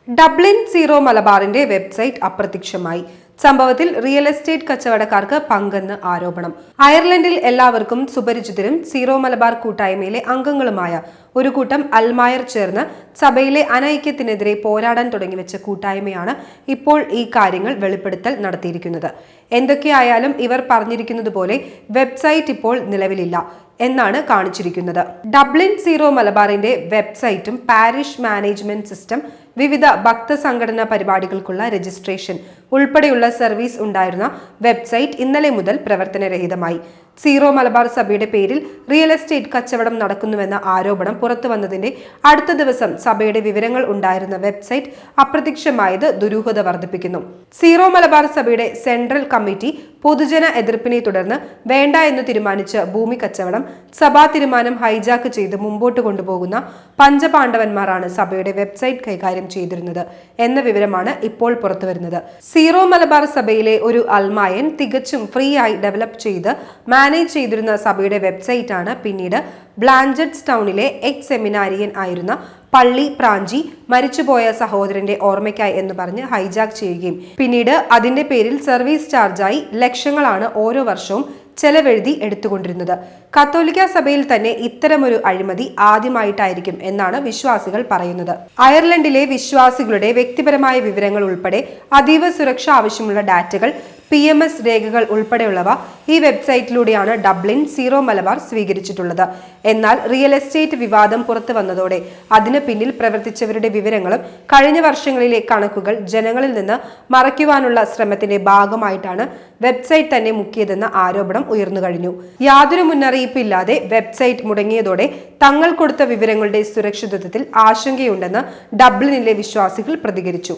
Dublin zero മലബാറിന്റെ website അപ്രത്യക്ഷമായി. സംഭവത്തിൽ റിയൽ എസ്റ്റേറ്റ് കച്ചവടക്കാർക്ക് പങ്കെന്ന് ആരോപണം. അയർലൻഡിൽ എല്ലാവർക്കും സുപരിചിതരും സീറോ മലബാർ കൂട്ടായ്മയിലെ അംഗങ്ങളുമായ ഒരു കൂട്ടം അൽമായർ ചേർന്ന് സഭയിലെ അനൈക്യത്തിനെതിരെ പോരാടാൻ തുടങ്ങിവെച്ച കൂട്ടായ്മയാണ് ഇപ്പോൾ ഈ കാര്യങ്ങൾ വെളിപ്പെടുത്തൽ നടത്തിയിരിക്കുന്നത്. എന്തൊക്കെയായാലും ഇവർ പറഞ്ഞിരിക്കുന്നത് പോലെ വെബ്സൈറ്റ് ഇപ്പോൾ നിലവിലില്ല എന്നാണ് കാണിച്ചിരിക്കുന്നത്. ഡബ്ലിൻ സീറോ മലബാറിന്റെ വെബ്സൈറ്റും പാരിഷ് മാനേജ്മെന്റ് സിസ്റ്റം, വിവിധ ഭക്ത സംഘടനാ പരിപാടികൾക്കുള്ള രജിസ്ട്രേഷൻ ഉൾപ്പെടെയുള്ള സർവീസ് ഉണ്ടായിരുന്ന വെബ്സൈറ്റ് ഇന്നലെ മുതൽ പ്രവർത്തനരഹിതമായി. സീറോ മലബാർ സഭയുടെ പേരിൽ റിയൽ എസ്റ്റേറ്റ് കച്ചവടം നടക്കുന്നുവെന്ന ആരോപണം പുറത്തു വന്നതിന്റെ അടുത്ത ദിവസം സഭയുടെ വിവരങ്ങൾ ഉണ്ടായിരുന്ന വെബ്സൈറ്റ് അപ്രത്യക്ഷമായത് ദുരൂഹത വർദ്ധിപ്പിക്കുന്നു. സീറോ മലബാർ സഭയുടെ സെൻട്രൽ കമ്മിറ്റി പൊതുജന എതിർപ്പിനെ തുടർന്ന് വേണ്ട എന്ന് തീരുമാനിച്ച ഭൂമി കച്ചവടം സഭാ തീരുമാനം ഹൈജാക്ക് ചെയ്ത് മുമ്പോട്ട് കൊണ്ടുപോകുന്ന പഞ്ചപാണ്ഡവന്മാരാണ് സഭയുടെ വെബ്സൈറ്റ് കൈകാര്യം ചെയ്തിരുന്നത് എന്ന വിവരമാണ് ഇപ്പോൾ പുറത്തുവരുന്നത്. സീറോ മലബാർ സഭയിലെ ഒരു അൽമായൻ തികച്ചും ഫ്രീ ആയി ഡെവലപ്പ് ചെയ്ത് മാനേജ് ചെയ്തിരുന്ന സഭയുടെ വെബ്സൈറ്റാണ് പിന്നീട് ബ്ലാഞ്ചറ്റ്സ് ടൗണിലെ എക്സ് സെമിനാരിയൻ ആയിരുന്ന പള്ളി പ്രാഞ്ചി മരിച്ചുപോയ സഹോദരന്റെ ഓർമ്മയ്ക്കായി എന്ന് പറഞ്ഞ് ഹൈജാക്ക് ചെയ്യുകയും പിന്നീട് അതിന്റെ പേരിൽ സർവീസ് ചാർജായി ലക്ഷങ്ങളാണ് ഓരോ വർഷവും ചെലവെഴുതി എടുത്തുകൊണ്ടിരുന്നത്. കത്തോലിക്ക സഭയിൽ തന്നെ ഇത്തരമൊരു അഴിമതി ആദ്യമായിട്ടായിരിക്കും എന്നാണ് വിശ്വാസികൾ പറയുന്നത്. അയർലൻഡിലെ വിശ്വാസികളുടെ വ്യക്തിപരമായ വിവരങ്ങൾ ഉൾപ്പെടെ അതീവ സുരക്ഷ ആവശ്യമുള്ള ഡാറ്റകൾ, PMS രേഖകൾ ഉൾപ്പെടെയുള്ളവ ഈ വെബ്സൈറ്റിലൂടെയാണ് ഡബ്ലിൻ സീറോ മലബാർ സ്വീകരിച്ചിട്ടുള്ളത്. എന്നാൽ റിയൽ എസ്റ്റേറ്റ് വിവാദം പുറത്തു വന്നതോടെ അതിന് പിന്നിൽ പ്രവർത്തിച്ചവരുടെ വിവരങ്ങളും കഴിഞ്ഞ വർഷങ്ങളിലെ കണക്കുകൾ ജനങ്ങളിൽ നിന്ന് മറയ്ക്കുവാനുള്ള ശ്രമത്തിന്റെ ഭാഗമായിട്ടാണ് വെബ്സൈറ്റ് തന്നെ മുക്കിയതെന്ന ആരോപണം ഉയർന്നു കഴിഞ്ഞു. യാതൊരു മുന്നറിയിപ്പില്ലാതെ വെബ്സൈറ്റ് മുടങ്ങിയതോടെ തങ്ങൾ കൊടുത്ത വിവരങ്ങളുടെ സുരക്ഷിതത്വത്തിൽ ആശങ്കയുണ്ടെന്ന് ഡബ്ലിനിലെ വിശ്വാസികൾ പ്രതികരിച്ചു.